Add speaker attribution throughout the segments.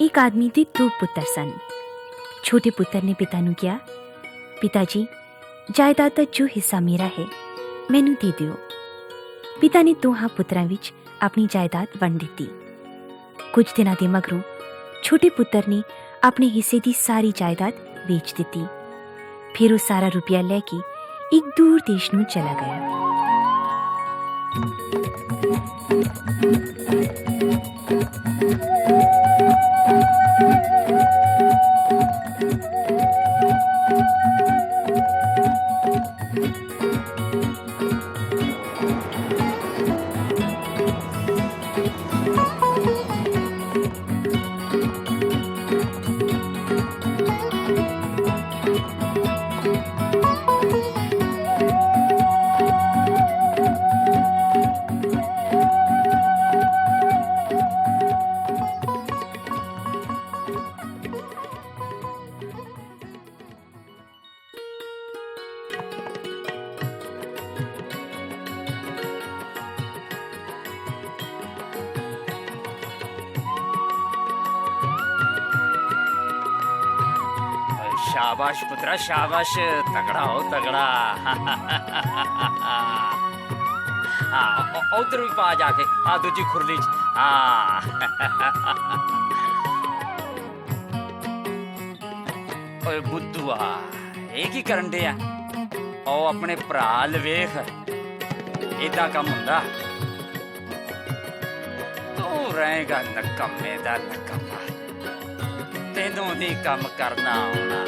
Speaker 1: एक आदमी ਦੇ 2 ਪੁੱਤਰ ਸਨ। ਛੋਟੇ ਪੁੱਤਰ ਨੇ ਪਿਤਾ ਨੂੰ ਕਿਹਾ, ਪਿਤਾ ਜੀ, ਜਾਇਦਾਦ ਦਾ ਜੋ ਹਿੱਸਾ ਮੇਰਾ ਹੈ ਮੈਨੂੰ ਦੇ ਦਿਓ। ਪਿਤਾ ਨੇ ਦੋਹਾਂ ਪੁੱਤਰਾਂ ਵਿੱਚ ਆਪਣੀ ਜਾਇਦਾਦ ਵੰਡ ਦਿੱਤੀ। ਕੁਝ ਦਿਨਾਂ ਦੇ ਮਗਰੋਂ ਛੋਟੇ ਪੁੱਤਰ ਨੇ ਆਪਣੇ ਹਿੱਸੇ ਦੀ ਸਾਰੀ ਜਾਇਦਾਦ ਵੇਚ ਦਿੱਤੀ। ਫਿਰ ਉਹ ਸਾਰਾ ਰੁਪਇਆ ਲੈ ਕੇ ਇੱਕ ਦੂਰ ਦੇਸ਼ ਨੂੰ ਚਲਾ ਗਿਆ।
Speaker 2: शाबाश पुत्रा शाबाश, तगड़ा हो तगड़ा। हाँ उधर भी पा जाके दूजी खुरली ओए बुद्धूआ ये की करन डे ओ अपने भरा लवेख इदा कम हुंदा तू रहेगा नकम्मे दा नकम्मा तेनों दी कम करना होना।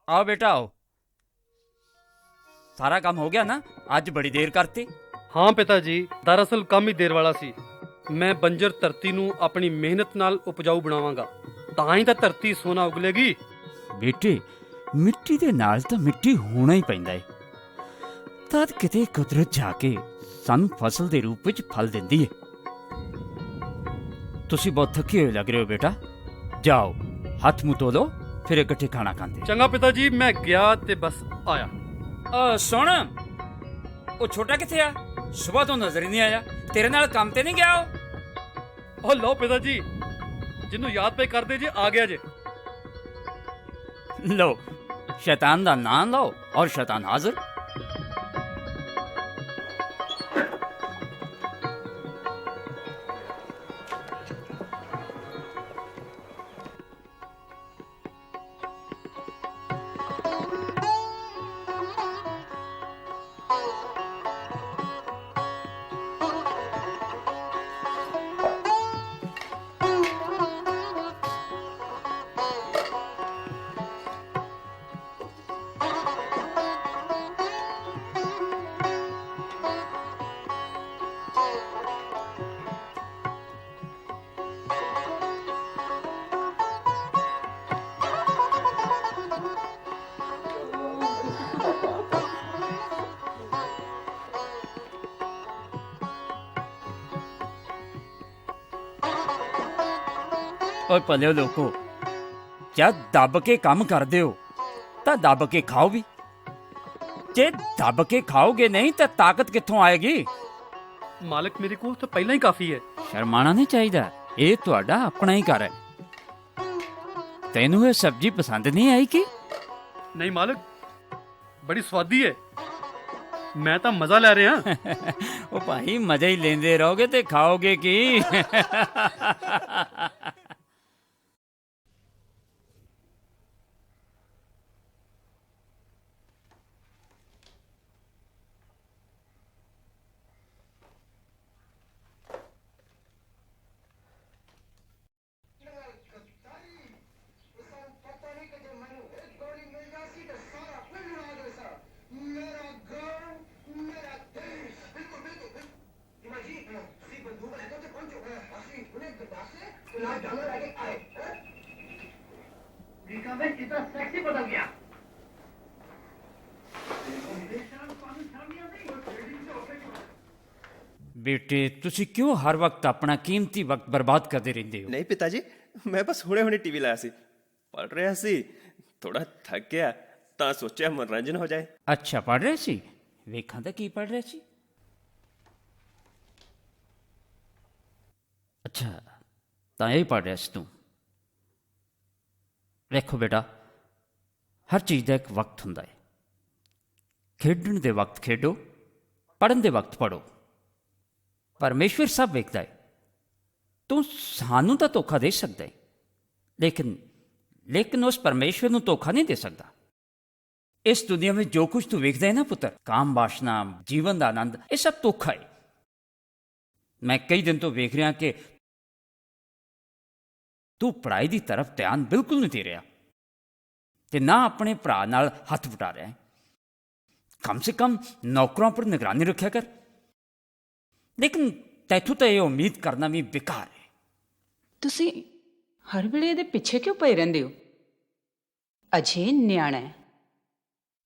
Speaker 2: आओ बेटा आओ, सारा काम हो गया ना? आज बड़ी देर करती।
Speaker 3: हाँ पिता जी, दरअसल काम ही देर वाला सी। मैं बंजर धरती नूं अपनी मेहनत नाल उपजाऊ बनावांगा, तां ही तां धरती सोना उगलेगी।
Speaker 2: बेटे मिट्टी दे नाल तां मिट्टी होना ही पैंदा है, तद किते कुदरत जाके सानू फसल दे रूप विच फल दिंदी है। तुसी बहुत थके होए लग रहे हो बेटा, जाओ हाथ मुंह धो लो, फिर इकट्ठे खाना खांदे।
Speaker 3: चंगा पिताजी, मैं गया ते बस आया।
Speaker 2: सुन ओ छोटा किथे आ? सुबह तो नजर ही नहीं आया। तेरे नाल काम ते नहीं गया?
Speaker 3: ओ लो पिताजी, जिन्नू याद पे कर दे जे आ गया जे।
Speaker 2: लो शैतान दा नाम लो और शैतान हाजिर। ਓਏ ਭਲਿਓ ਲੋਕੋ, ਜਦ ਦੱਬ ਕੇ ਕੰਮ ਕਰਦੇ ਹੋ ਤਾਂ ਦੱਬ ਕੇ ਖਾਓ ਵੀ। ਜੇ ਦੱਬ ਕੇ ਖਾਓਗੇ ਨਹੀਂ ਤਾਂ ਤਾਕਤ ਕਿੱਥੋਂ ਆਏਗੀ?
Speaker 3: मालिक मेरे को तो पहला ही काफी है।
Speaker 2: ਸ਼ਰਮਾਣਾ ਨਹੀਂ ਚਾਹੀਦਾ, ਇਹ ਤੁਹਾਡਾ ਆਪਣਾ ਹੀ ਘਰ ਹੈ। ਤੈਨੂੰ ਇਹ ਸਬਜ਼ੀ ਪਸੰਦ ਨਹੀਂ ਆਈ ਕਿ?
Speaker 3: नहीं मालिक, बड़ी स्वादी है। ਮੈਂ ਤਾਂ ਮਜ਼ਾ ਲੈ ਰਿਹਾ।
Speaker 2: ਉਹ ਭਾਈ ਮਜ਼ਾ ਹੀ ਲੈਂਦੇ ਰਹੋਗੇ ਤੇ ਖਾਓਗੇ ਕੀ?
Speaker 4: कितना सेक्सी बदल गया।
Speaker 2: ਬੇਟੇ ਤੁਸੀਂ ਕਿਉਂ ਹਰ ਵਕਤ ਆਪਣਾ ਕੀਮਤੀ ਵਕਤ ਬਰਬਾਦ ਕਰਦੇ ਰਹਿੰਦੇ ਹੋ?
Speaker 5: ਨਹੀਂ ਪਿਤਾ ਜੀ, ਮੈਂ ਬਸ ਹੁਣੇ ਟੀਵੀ ਲਾਇਆ ਸੀ, ਪੜ੍ਹ ਰਿਹਾ ਸੀ, ਥੋੜਾ ਥੱਕ ਗਿਆ ਤਾਂ ਸੋਚਿਆ ਮਨੋਰੰਜਨ ਹੋ ਜਾਏ।
Speaker 2: ਅੱਛਾ, ਪੜ੍ਹ ਰਹੇ ਸੀ? ਵੇਖਾਂ ਤਾਂ ਕੀ ਪੜ੍ਹ ਰਹੇ ਸੀ। ਅੱਛਾ, ਤਾਂ ਇਹ ਪੜ੍ਹ ਰਿਹਾ ਸੀ ਤੂੰ। ਵੇਖੋ ਬੇਟਾ, ਹਰ ਚੀਜ਼ ਦਾ ਇੱਕ ਵਕਤ ਹੁੰਦਾ ਹੈ। ਖੇਡਣ ਦੇ ਵਕਤ ਖੇਡੋ, ਪੜ੍ਹਨ ਦੇ ਵਕਤ ਪੜ੍ਹੋ। ਪਰਮੇਸ਼ਵਰ ਸਭ ਵੇਖਦਾ ਹੈ। ਤੂੰ ਸਾਨੂੰ ਤਾਂ ਧੋਖਾ ਦੇ ਸਕਦਾ ਹੈ, ਲੇਕਿਨ ਉਸ ਪਰਮੇਸ਼ਵਰ ਨੂੰ ਧੋਖਾ ਨਹੀਂ ਦੇ ਸਕਦਾ। ਇਸ ਦੁਨੀਆ ਵਿੱਚ ਜੋ ਕੁਝ ਤੂੰ ਵੇਖਦਾ ਹੈ ਨਾ ਪੁੱਤਰ, ਕਾਮ ਵਾਸ਼ਨਾ, ਜੀਵਨ ਦਾ ਆਨੰਦ, ਇਹ ਸਭ ਧੋਖਾ ਹੈ। ਮੈਂ ਕਈ ਦਿਨ ਤੋਂ ਵੇਖ ਰਿਹਾ ਕਿ ਤੂੰ ਪੜ੍ਹਾਈ ਦੀ ਤਰਫ ਧਿਆਨ ਬਿਲਕੁਲ ਨਹੀਂ ਦੇ ਰਿਹਾ ਤੇ ਨਾ ਆਪਣੇ ਭਰਾ ਨਾਲ ਹੱਥ ਵਟਾ ਰਿਹਾ ਹੈ। ਕਮ ਸੇ ਕਮ ਨੌਕਰਾਂ ਪਰ ਨਿਗਰਾਨੀ ਰੱਖਿਆ ਕਰ। ਲੇਕਿਨ ਤੈਥੋਂ ਤਾਂ ਇਹ ਉਮੀਦ ਕਰਨਾ ਵੀ ਬੇਕਾਰ ਹੈ।
Speaker 6: ਤੁਸੀਂ ਹਰ ਵੇਲੇ ਇਹਦੇ ਪਿੱਛੇ ਕਿਉਂ ਪਏ ਰਹਿੰਦੇ ਹੋ? ਅਜੇ ਨਿਆਣਾ ਹੈ,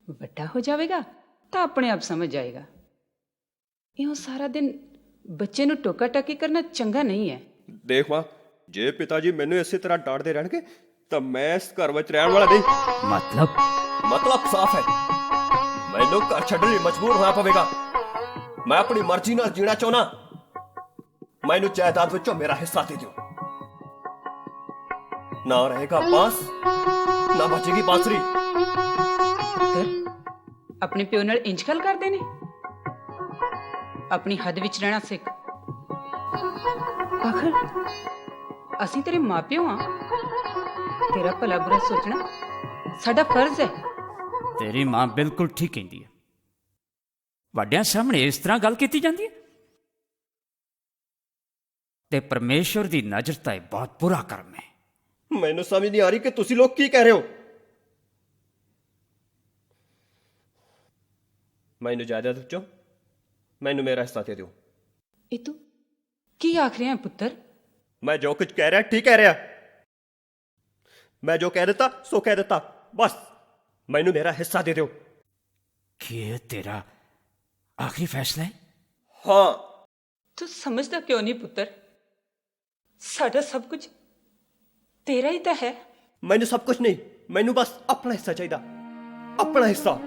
Speaker 6: ਵੱਡਾ ਹੋ ਜਾਵੇਗਾ ਤਾਂ ਆਪਣੇ ਆਪ ਸਮਝ ਜਾਏਗਾ। ਇਉਂ ਸਾਰਾ ਦਿਨ ਬੱਚੇ ਨੂੰ ਟੋਕਾ ਟਾਕੀ ਕਰਨਾ ਚੰਗਾ ਨਹੀਂ ਹੈ।
Speaker 5: ਦੇਖ ਮਾਂ, ਜੇ ਪਿਤਾ ਜੀ ਮੈਨੂੰ ਇਸੇ ਤਰ੍ਹਾਂ ਡਾਂਟਦੇ ਰਹਿਣਗੇ ਤਾਂ ਮੈਂ ਇਸ ਘਰ ਵਿੱਚ ਰਹਿਣ ਵਾਲਾ ਨਹੀਂ।
Speaker 2: ਮਤਲਬ
Speaker 5: ਸਾਫ਼ ਹੈ, ਮੈਨੂੰ ਘਰ ਛੱਡਣ ਲਈ ਮਜਬੂਰ ਹੋਣਾ ਪਵੇਗਾ। ਮੈਂ ਆਪਣੀ ਮਰਜ਼ੀ ਨਾਲ ਜੀਣਾ ਚਾਹੁੰਦਾ। ਮੈਨੂੰ ਜਾਇਦਾਦ ਵਿੱਚੋਂ ਮੇਰਾ ਹਿੱਸਾ ਦੇ ਦਿਓ। ਨਾ ਰਹੇਗਾ ਬਾਂਸ, ਨਾ ਬਚੇਗੀ ਬਾਂਸਰੀ।
Speaker 6: ਪੁੱਤਰ, ਆਪਣੇ ਪਿਓ ਨਾਲ ਇੰਜ ਗੱਲ ਕਰਦੇ ਨੇ? ਆਪਣੀ ਹੱਦ ਵਿੱਚ ਰਹਿਣਾ ਸਿੱਖ। ਆਖਰ ਅਸੀਂ ਤੇਰੇ ਮਾਪਿਓ ਹਾਂ, ਤੇਰਾ ਭਲਾ ਬੁਰਾ ਸੋਚਣਾ ਸਾਡਾ ਫਰਜ਼ ਹੈ।
Speaker 2: ਤੇਰੀ ਮਾਂ ਬਿਲਕੁਲ ਠੀਕ ਕਹਿੰਦੀ ਹੈ। ਵੱਡਿਆਂ ਸਾਹਮਣੇ ਇਸ ਤਰ੍ਹਾਂ ਗੱਲ ਕੀਤੀ ਜਾਂਦੀ ਹੈ ਤੇ ਪਰਮੇਸ਼ਵਰ ਦੀ ਨਜ਼ਰ ਤਾਂ ਇਹ ਬਹੁਤ ਬੁਰਾ ਕਰਮ ਹੈ।
Speaker 5: ਮੈਨੂੰ ਸਮਝ ਨਹੀਂ ਆ ਰਹੀ ਕਿ ਤੁਸੀਂ ਲੋਕ ਕੀ ਕਹਿ ਰਹੇ ਹੋ। ਮੈਨੂੰ ਜਾਇਦਾਦ ਵਿੱਚੋਂ ਮੈਨੂੰ ਮੇਰਾ ਹਿੱਸਾ ਦੇ ਦਿਓ।
Speaker 6: ਇਹ ਤੂੰ ਕੀ ਆਖ ਰਿਹਾ ਪੁੱਤਰ?
Speaker 5: ਮੈਂ ਜੋ ਕੁਝ ਕਹਿ ਰਿਹਾ ਠੀਕ ਕਹਿ ਰਿਹਾ। ਮੈਂ ਜੋ ਕਹਿ ਦਿੱਤਾ ਸੋ ਕਹਿ ਦਿੱਤਾ, ਬਸ ਮੈਨੂੰ ਮੇਰਾ ਹਿੱਸਾ ਦੇ ਦਿਓ।
Speaker 2: ਕੀ ਇਹ ਤੇਰਾ ਆਖਰੀ ਫੈਸਲਾ ਹੈ?
Speaker 5: ਹਾਂ।
Speaker 6: ਤੂੰ ਸਮਝਦਾ ਕਿਉਂ ਨਹੀਂ ਪੁੱਤਰ? ਸਾਡਾ ਸਭ ਕੁਝ ਤੇਰਾ ਹੀ ਤਾਂ ਹੈ।
Speaker 5: ਮੈਨੂੰ ਸਭ ਕੁਝ ਨਹੀਂ, ਮੈਨੂੰ ਬਸ ਆਪਣਾ ਹਿੱਸਾ ਚਾਹੀਦਾ, ਆਪਣਾ ਹਿੱਸਾ।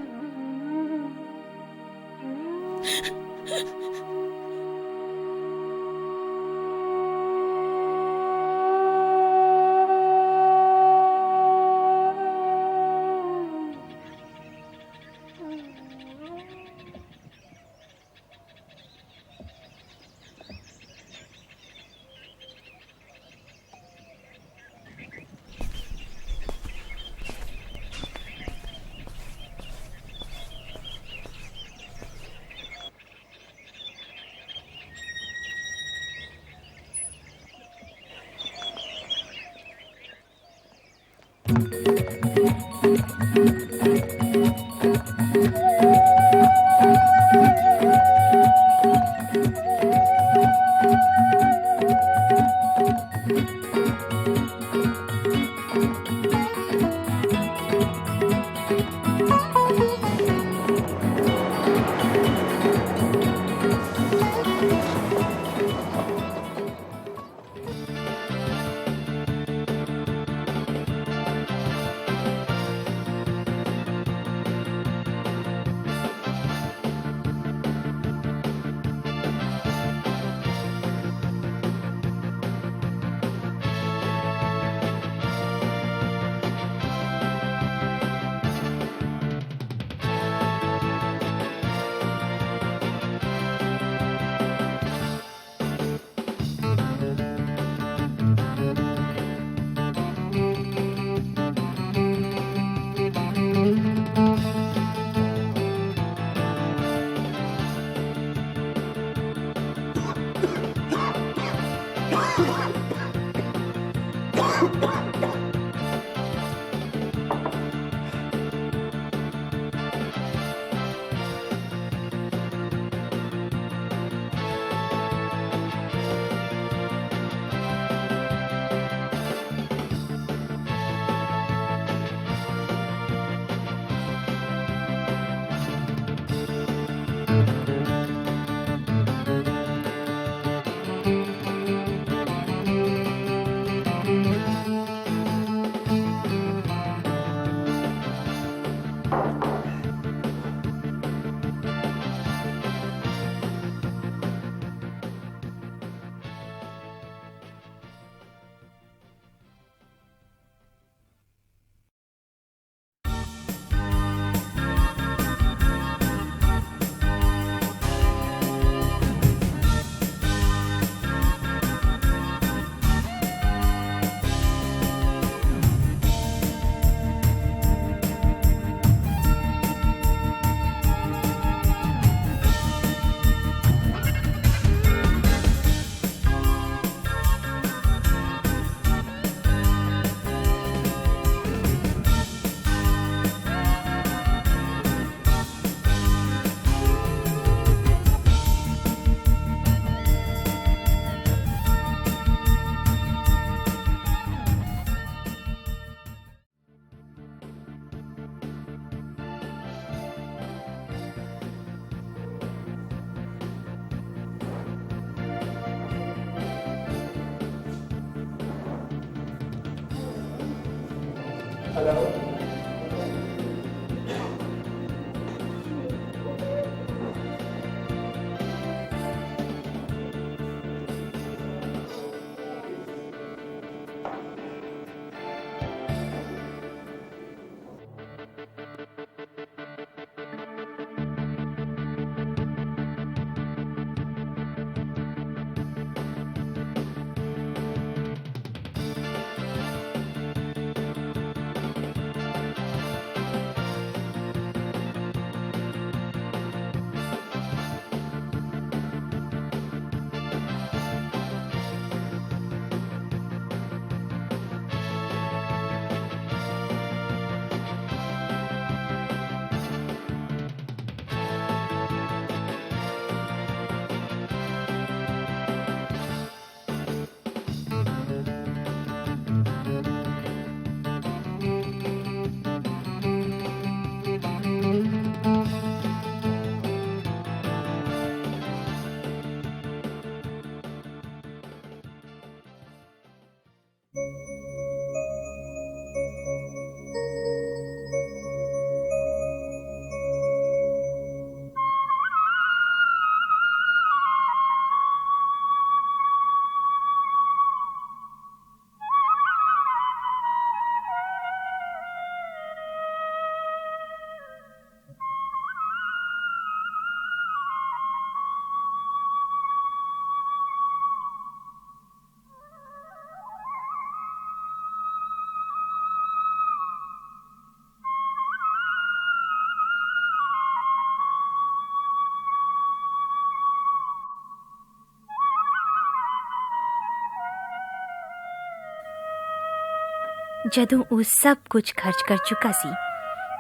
Speaker 1: ਜਦੋਂ ਉਹ ਸਭ ਕੁਝ ਖਰਚ ਕਰ ਚੁੱਕਾ ਸੀ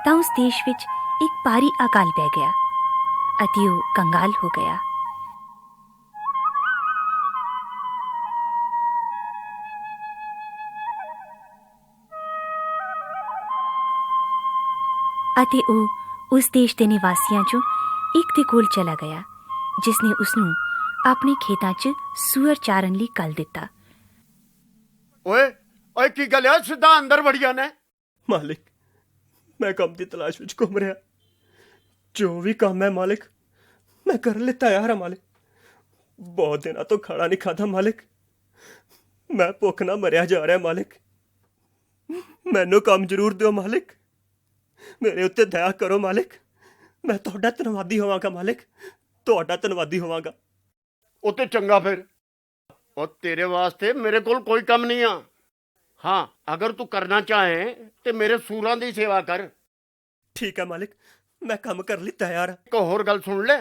Speaker 1: ਤਾਂ ਉਸ ਦੇਸ਼ ਵਿੱਚ ਇੱਕ ਭਾਰੀ ਅਕਾਲ ਪੈ ਗਿਆ ਅਤੇ ਉਹ ਕੰਗਾਲ ਹੋ ਗਿਆ। ਅਤੇ ਉਹ ਉਸ ਦੇਸ਼ ਦੇ ਨਿਵਾਸੀਆਂ ਚੋਂ ਇੱਕ ਦੇ ਕੋਲ ਚਲਾ ਗਿਆ ਜਿਸ ਨੇ ਉਸ ਨੂੰ ਆਪਣੇ ਖੇਤਾਂ 'ਚ ਸੂਅਰ ਚਾਰਨ ਲਈ ਕੱਲ ਦਿੱਤਾ।
Speaker 7: ਓਏ ਓਏ ਕੀ ਗੱਲ ਆ, ਸਿੱਧਾ ਅੰਦਰ ਵੜੀਆਂ ਨੇ।
Speaker 5: ਮਾਲਿਕ, ਮੈਂ ਕੰਮ ਦੀ ਤਲਾਸ਼ ਵਿੱਚ ਘੁੰਮ ਰਿਹਾ। ਜੋ ਵੀ ਕੰਮ ਹੈ ਮਾਲਿਕ, ਮੈਂ ਕਰਨ ਲਈ ਤਿਆਰ ਹਾਂ ਮਾਲਿਕ। ਬਹੁਤ ਦਿਨਾਂ ਤੋਂ ਖਾਣਾ ਨਹੀਂ ਖਾਧਾ ਮਾਲਿਕ। ਮੈਂ ਭੁੱਖ ਨਾਲ ਮਰਿਆ ਜਾ ਰਿਹਾ ਮਾਲਿਕ। ਮੈਨੂੰ ਕੰਮ ਜ਼ਰੂਰ ਦਿਓ ਮਾਲਿਕ। ਮੇਰੇ ਉੱਤੇ ਦਇਆ ਕਰੋ ਮਾਲਿਕ। ਮੈਂ ਤੁਹਾਡਾ ਧੰਨਵਾਦੀ ਹੋਵਾਂਗਾ ਮਾਲਿਕ, ਤੁਹਾਡਾ ਧੰਨਵਾਦੀ ਹੋਵਾਂਗਾ।
Speaker 7: ਉਹ ਤੇ ਚੰਗਾ ਫਿਰ। ਉਹ ਤੇਰੇ ਵਾਸਤੇ ਮੇਰੇ ਕੋਲ ਕੋਈ ਕੰਮ ਨਹੀਂ ਆ। ਹਾਂ, ਅਗਰ ਤੂੰ ਕਰਨਾ ਚਾਹੇ ਤੇ ਮੇਰੇ ਸੂਰਾਂ ਦੀ ਸੇਵਾ ਕਰ।
Speaker 5: ਠੀਕ ਹੈ ਮਾਲਿਕ, ਮੈਂ ਕੰਮ ਕਰਨ ਲਈ ਤਿਆਰ ਹਾਂ।
Speaker 7: ਇੱਕ ਹੋਰ ਗੱਲ ਸੁਣ ਲੈ,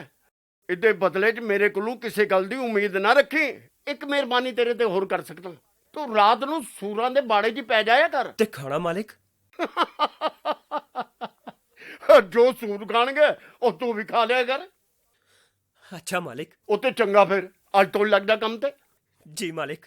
Speaker 7: ਇਹਦੇ ਬਦਲੇ 'ਚ ਮੇਰੇ ਕੋਲੋਂ ਕਿਸੇ ਗੱਲ ਦੀ ਉਮੀਦ ਨਾ ਰੱਖੀ। ਇੱਕ ਮਿਹਰਬਾਨੀ ਤੇਰੇ ਤੇ ਹੋਰ ਕਰ ਸਕਦਾ, ਤੂੰ ਰਾਤ ਨੂੰ ਸੂਰਾਂ ਦੇ ਬਾੜੇ 'ਚ ਪੈ ਜਾਇਆ ਕਰ।
Speaker 5: ਤੇ ਖਾਣਾ ਮਾਲਿਕ?
Speaker 7: ਜੋ ਸੂਰ ਖਾਣਗੇ ਉਹ ਤੂੰ ਵੀ ਖਾ ਲਿਆ ਕਰ।
Speaker 5: ਅੱਛਾ ਮਾਲਿਕ।
Speaker 7: ਉਹ ਤੇ ਚੰਗਾ, ਫਿਰ ਅੱਜ ਤੋਂ ਲੱਗਦਾ ਕੰਮ ਤੇ।
Speaker 5: ਜੀ ਮਾਲਿਕ।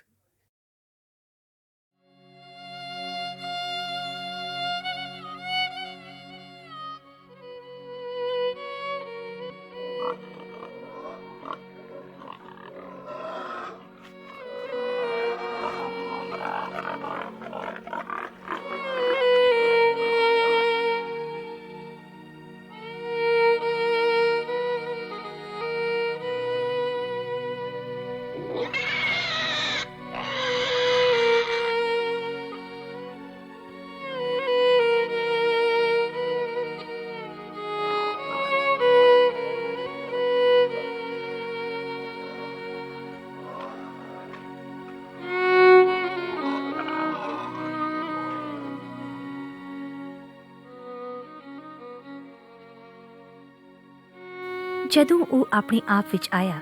Speaker 1: ਜਦੋਂ ਉਹ ਆਪਣੇ ਆਪ ਵਿੱਚ ਆਇਆ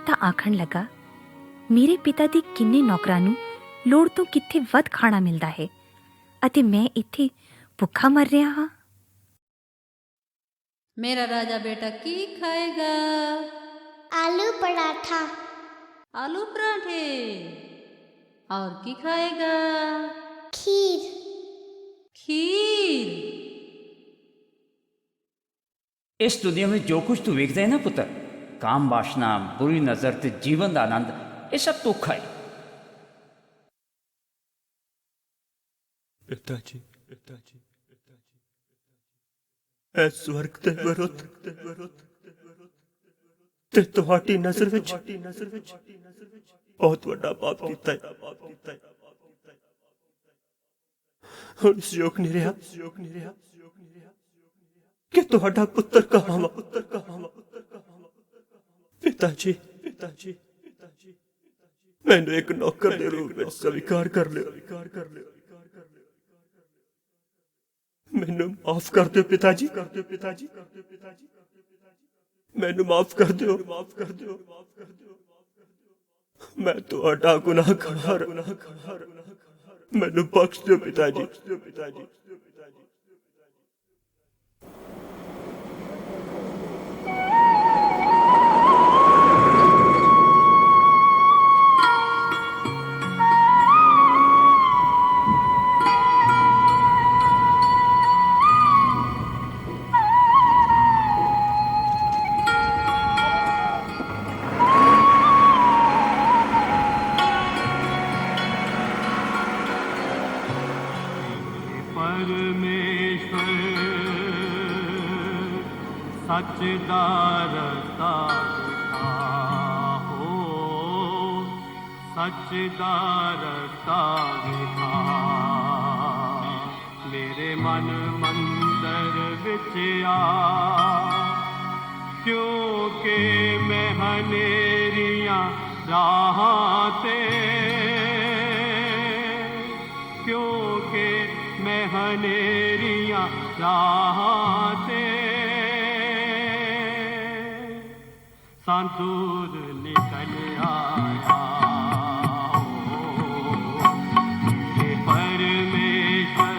Speaker 1: ਤਾਂ ਆਖਣ ਲੱਗਾ, ਮੇਰੇ ਪਿਤਾ ਦੇ ਕਿੰਨੇ ਨੌਕਰਾਂ ਨੂੰ ਲੋੜ ਤੋਂ ਕਿੱਥੇ ਵੱਧ ਖਾਣਾ ਮਿਲਦਾ ਹੈ ਅਤੇ ਮੈਂ ਇੱਥੇ ਭੁੱਖਾ ਮਰ ਰਿਹਾ ਹਾਂ।
Speaker 8: मेरा राजा बेटा की खाएगा?
Speaker 9: आलू पराठा।
Speaker 8: आलू पराठे। और की खाएगा?
Speaker 9: खीर।
Speaker 8: खीर।
Speaker 2: इस दुनिया में जो कुछ तू वेखदा है ना पुत्र, काम वासना, बुरी नजर ते जीवन दा आनंद, ये सब धोखा है।
Speaker 5: पिताजी, ਐ ਸਵਰਗ ਦੇ ਵਿਰੁੱਧ ਤੇ ਤੁਹਾਡੀ ਨਜ਼ਰ ਵਿੱਚ ਬਹੁਤ ਵੱਡਾ ਪਾਪ ਕੀਤਾ ਹੈ। ਹੁਣ ਇਸ ਯੋਗ ਨਹੀਂ ਰਿਹਾ ਕਿ ਤੁਹਾਡਾ ਪੁੱਤਰ ਕਹਾਵਾਂ। ਪਿਤਾਜੀ, ਮੈਨੂੰ ਇੱਕ ਨੌਕਰ ਦੇ ਰੂਪ ਵਿੱਚ ਸਵੀਕਾਰ ਕਰ ਲਿਓ। ਮੈਨੂੰ ਮਾਫ ਕਰ ਦਿਓ ਪਿਤਾਜੀ, ਮੈਨੂੰ ਮਾਫ ਕਰ ਦਿਓ। ਮੈਂ ਤੁਹਾਡਾ ਗੁਨਾਹਗਾਰ, ਮੈਨੂੰ ਬਖਸ਼ ਦਿਓ ਪਿਤਾਜੀ।
Speaker 10: सच दा रस्ता दिखाओ, सच दा रस्ता दिखा। मेरे मन मंदिर विच आ, क्योंकि मैं हनेरियां राहां ते, क्योंकि मैं हनेरियां राहां ते संतूर निकल आया। हे परमेश्वर,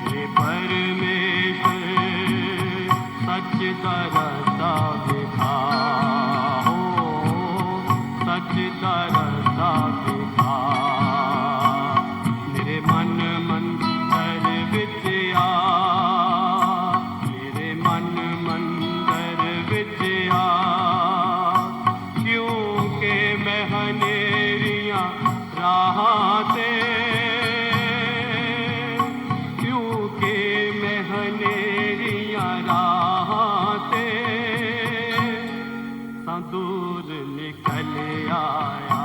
Speaker 10: हे परमेश्वर, सच का रास्ता दिखाओ, सच का रास्ता दिखा। मेरे मन मंदिर विच आ, मेरे मन मंदिर विच आ, क्योंकि मैं हनेरियां राहां ते, क्योंकि मैं हनेरियां राहां ते संदूर निकल आया।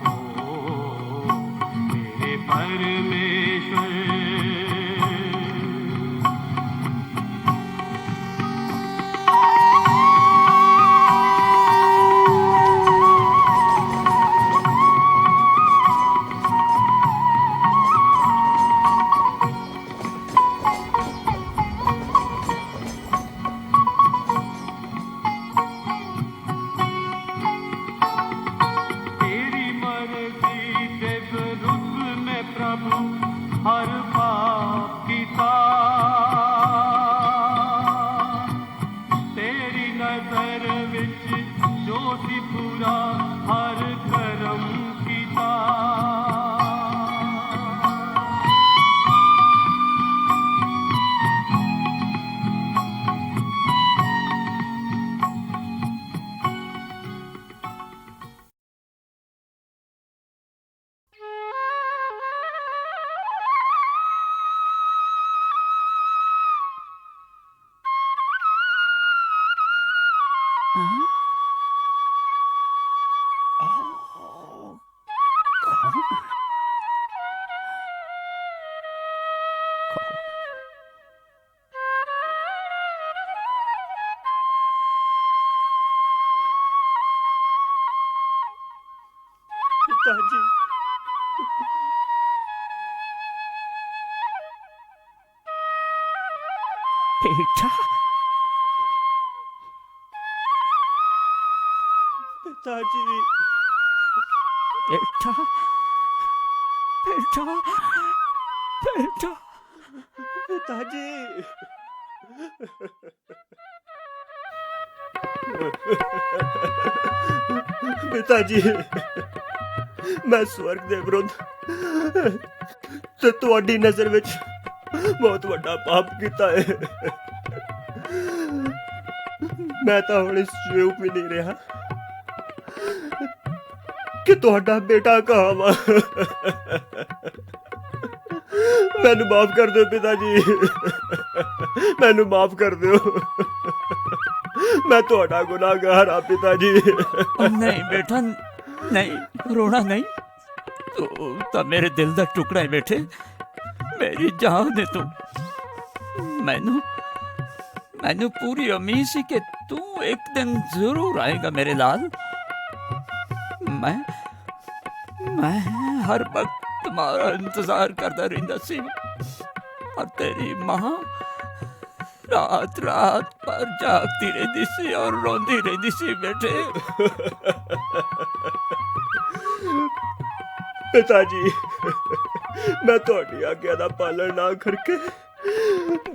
Speaker 10: ओ मेरे परमेश्वर, कीता हर करम कीता
Speaker 5: पिताजी
Speaker 2: बेटा
Speaker 5: पिताजी
Speaker 2: बेटा बेटा बेटा
Speaker 5: पिताजी पिताजी मैं स्वर्ग दे विरुद्ध ते तुहाडी नजर विच बहुत वड्डा पाप कीता है मैं तो हुण इस योग भी नहीं रहा कि तुहाडा बेटा कहाँ वा मैनू माफ कर दो पिताजी मैनू माफ कर दो मैं तुहाडा गुनाहगार हाँ पिताजी
Speaker 2: नहीं बेटा नहीं रोना नहीं तू तो मेरे दिल का टुकड़ा है बेटे मेरी जान है तू मैनू मैनू पूरी उम्मीद सी कि तू एक दिन जरूर आएगा मेरे लाल मैं हर वक्त तुम्हारा इंतजार करता रहता सी और तेरी माँ रात रात पर जागती रहती सी और रोंदी रहती सी बेटे
Speaker 5: पिताजी मैं थोड़ी आज्ञा दा पालन ना करके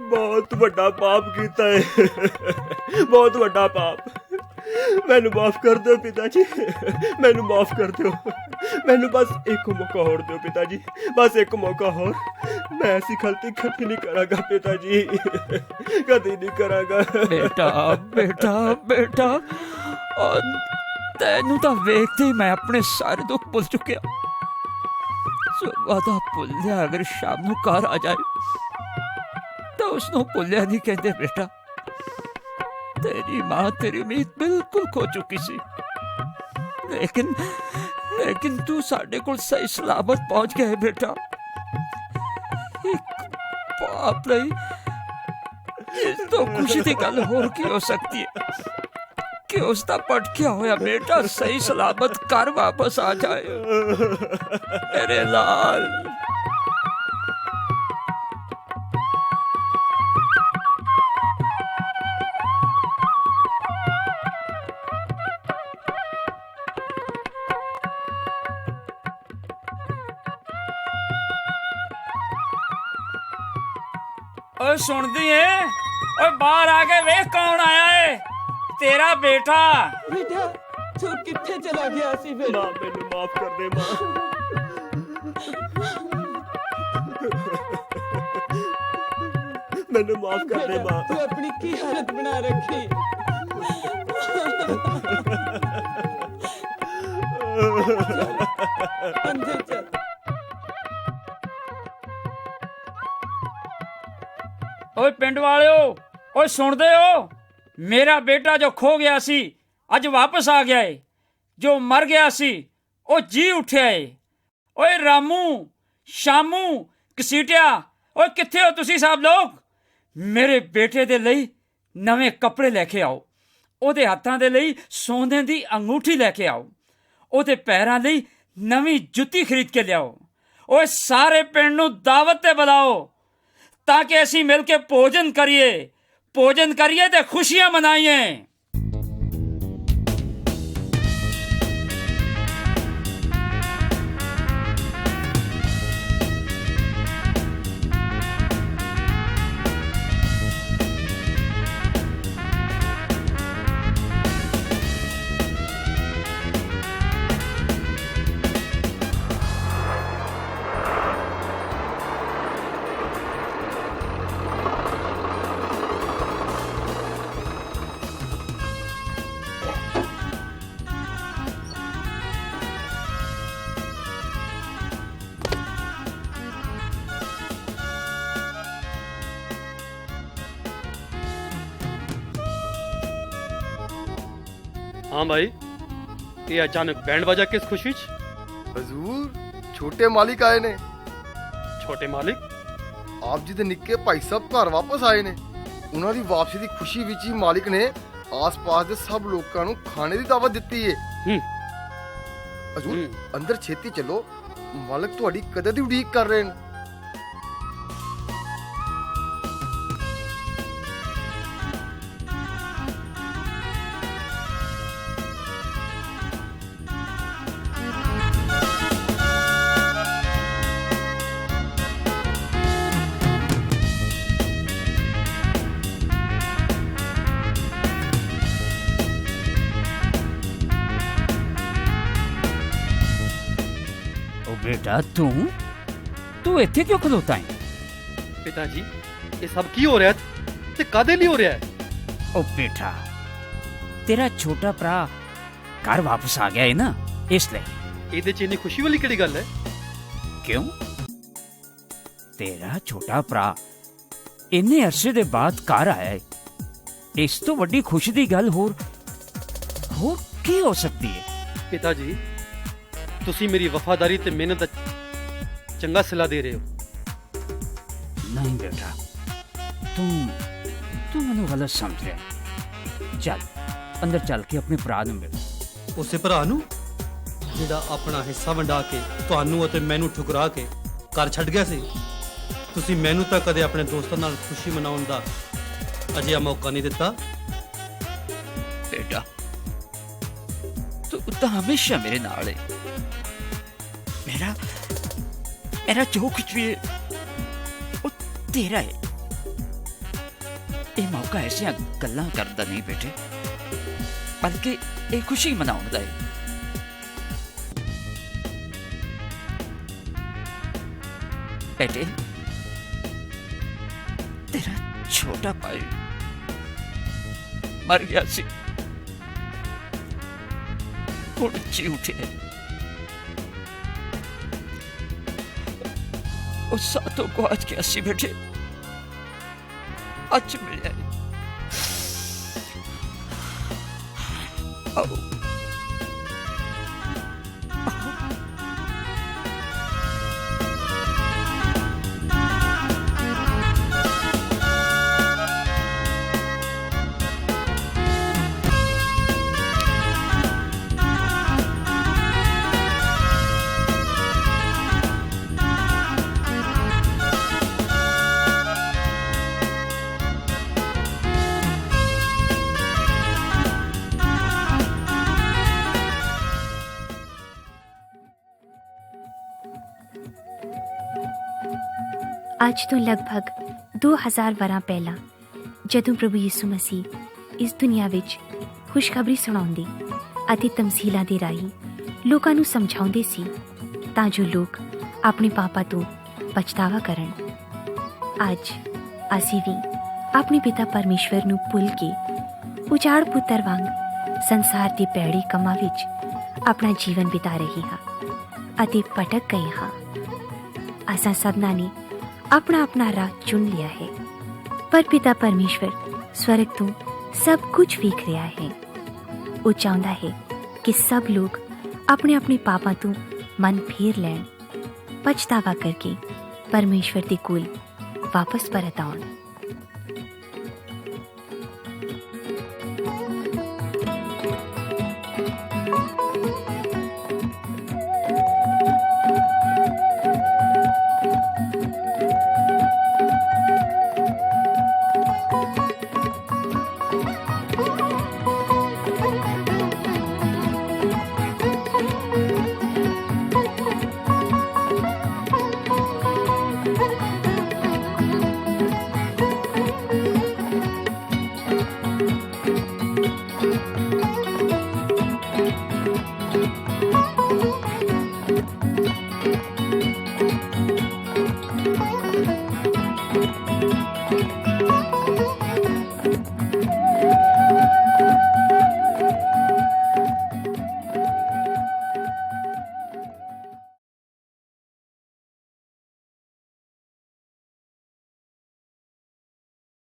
Speaker 5: बहुत बड़ा पाप कीता है बहुत बड़ा पाप मैनू माफ कर दो पिताजी मैनू माफ कर दो मैनू बस एक मौका और दो पिताजी बस एक मौका और मैं ऐसी गलती कभी नहीं करांगा पिताजी कभी नहीं करांगा
Speaker 2: बेटा बेटा बेटा और तेनू तो वेखते ही मैं अपने सारे दुख भुल चुकिया सुबह दा भुलिया अगर शाम नू घर आ जाए तो उसनू भुलिया नहीं कहते बेटा तेरी माँ तेरी उम्मीद बिल्कुल खो चुकी सी लेकिन तू साडे कोल सही सलामत पहुंच गया है बेटा एक बाप लई इस तो खुशी दी गल होर की हो सकती है कि उसका भटकिया होया बेटा सही सलामत घर वापस आ जाए मेरे लाल ओए सुनदी है ओए बाहर आके वेख कौन आया है तेरा बेटा
Speaker 11: बेटा तू किथे चला गया सी फिर
Speaker 5: मां मैनू माफ कर दे मां मैनू माफ कर दे मां
Speaker 11: तू अपनी की हालत बना रखी अंदर चल
Speaker 2: ओए पिंड वालिओ ओए सुनदे हो मेरा बेटा जो खो गया सी अज वापस आ गया है जो मर गया सी ओ जी उठिया है ओए रामू शामू कसीटिया ओए किथे हो तुसी सब लोग मेरे बेटे दे लई नवे कपड़े लेके आओ ओदे हत्थां दे लई सोने दी अंगूठी लेके आओ ओदे पैरां लई नवी जुत्ती खरीद के लियाओ ओए सारे पिंड नूं दावत ते बुलाओ ताकि असी मिल के भोजन करिए ते खुशियां मनाइए
Speaker 3: हाँ भाई, ये अचानक बैंड बजा किस खुशी च?
Speaker 12: हजूर छोटे मालिक आए ने।
Speaker 3: छोटे मालिक?
Speaker 12: ਆਪ ਜੀ ਦੇ ਨਿੱਕੇ ਭਾਈ ਸਾਹਿਬ ਘਰ ਵਾਪਸ ਆਏ ਨੇ। ਉਹਨਾਂ ਦੀ ਵਾਪਸੀ ਦੀ ਖੁਸ਼ੀ ਵਿੱਚ ਹੀ ਮਾਲਿਕ ਨੇ ਆਸ-ਪਾਸ ਦੇ ਸਭ ਲੋਕਾਂ ਨੂੰ ਖਾਣੇ ਦੀ ਦਾਵਤ ਦਿੱਤੀ ਏ। ਹਜੂਰ ਅੰਦਰ ਛੇਤੀ ਚੱਲੋ, ਮਾਲਕ ਤੁਹਾਡੀ ਕਦੇ ਦੀ ਉਡੀਕ ਕਰ ਰਹੇ ਨੇ।
Speaker 2: बेटा तू ਇੱਥੇ ਕਿਉਂ ਖਲੋਤਾ ਹੈ?
Speaker 3: पिता जी, ये सब की हो रहा है ते कादे लिए हो रहा है?
Speaker 2: ओ बेटा, तेरा छोटा भरा घर वापस आ गया है ना, इसलिए।
Speaker 3: ਇਹਦੇ ਚ ਇੰਨੀ ਖੁਸ਼ੀ ਵਾਲੀ ਕਿਹੜੀ ਗੱਲ ਹੈ?
Speaker 2: क्यों? तेरा छोटा भरा ਇੰਨੇ ਅਰਸੇ ਦੇ ਬਾਅਦ ਘਰ ਆਇਆ ਹੈ। ਇਸ ਤੋਂ ਵੱਡੀ ਖੁਸ਼ੀ ਦੀ ਗੱਲ ਹੋਰ ਕੀ ਹੋ ਸਕਦੀ ਹੈ?
Speaker 3: पिता जी, ਤੁਸੀਂ ਮੇਰੀ ਵਫਾਦਾਰੀ ਤੇ ਮਿਹਨਤ ਦਾ ਚੰਗਾ ਸਿਲਾ ਦੇ ਰਹੇ ਹੋ।
Speaker 2: नहीं बेटा, तू मैंने गलत समझ रहा। चल अंदर चल के अपने भरा ਨੂੰ ਮਿਲ।
Speaker 3: ਉਸੇ ਭਰਾ ਨੂੰ ਜਿਹੜਾ ਆਪਣਾ ਹਿੱਸਾ ਵੰਡਾ ਕੇ ਤੁਹਾਨੂੰ ਅਤੇ ਮੈਨੂੰ ਠੁਕਰਾ ਕੇ ਘਰ ਛੱਡ ਗਿਆ ਸੀ। ਤੁਸੀਂ ਮੈਨੂੰ ਤਾਂ ਕਦੇ ਆਪਣੇ ਦੋਸਤਾਂ ਨਾਲ ਖੁਸ਼ੀ ਮਨਾਉਣ ਦਾ ਅਜਿਹਾ ਮੌਕਾ ਨਹੀਂ ਦਿੱਤਾ।
Speaker 2: बेटा तू तो हमेशा मेरे नाल है। मेरा जो कुछ भी है वो तेरा है। ये मौका ऐसे गल्लां करदा नहीं बेटे, बल्कि ये खुशी मनाउण दा है। बेटे, तेरा छोटा भाई मर गया सी, हुण जी उठे। उस सातों को आज क्या सी बेटे, आज मिले। आओ
Speaker 1: ਅੱਜ ਤੋਂ ਲਗਭਗ 2000 ਵਰ੍ਹਾਂ ਪਹਿਲਾਂ ਜਦੋਂ ਪ੍ਰਭੂ ਯਿਸੂ ਮਸੀਹ ਇਸ ਦੁਨੀਆ ਵਿੱਚ ਖੁਸ਼ਖਬਰੀ ਸੁਣਾਉਂਦੇ ਅਤੇ ਤਮਸੀਲਾਂ ਦੇ ਰਾਹੀਂ ਲੋਕਾਂ ਨੂੰ ਸਮਝਾਉਂਦੇ ਸੀ ਤਾਂ ਜੋ ਲੋਕ ਆਪਣੇ ਪਾਪਾਂ ਤੋਂ ਪਛਤਾਵਾ ਕਰਨ। ਅੱਜ ਅਸੀਂ ਵੀ ਆਪਣੇ ਪਿਤਾ ਪਰਮੇਸ਼ਵਰ ਨੂੰ ਭੁੱਲ ਕੇ ਉਜਾੜ ਪੁੱਤਰ ਵਾਂਗ ਸੰਸਾਰ ਦੇ ਭੈੜੇ ਕੰਮਾਂ ਵਿੱਚ ਆਪਣਾ ਜੀਵਨ ਬਿਤਾ ਰਹੇ ਹਾਂ ਅਤੇ ਭਟਕ ਗਏ ਹਾਂ। ਅਸਾਂ ਸਭਨਾਂ ਨੇ अपना अपना राह चुन लिया है, पर पिता परमेश्वर स्वर्ग तो सब कुछ वेख रहा है। वो चाहता है कि सब लोग अपने अपने पापां तो मन फेर लैन, पछतावा करके परमेश्वर दे कोल वापस परत आउण।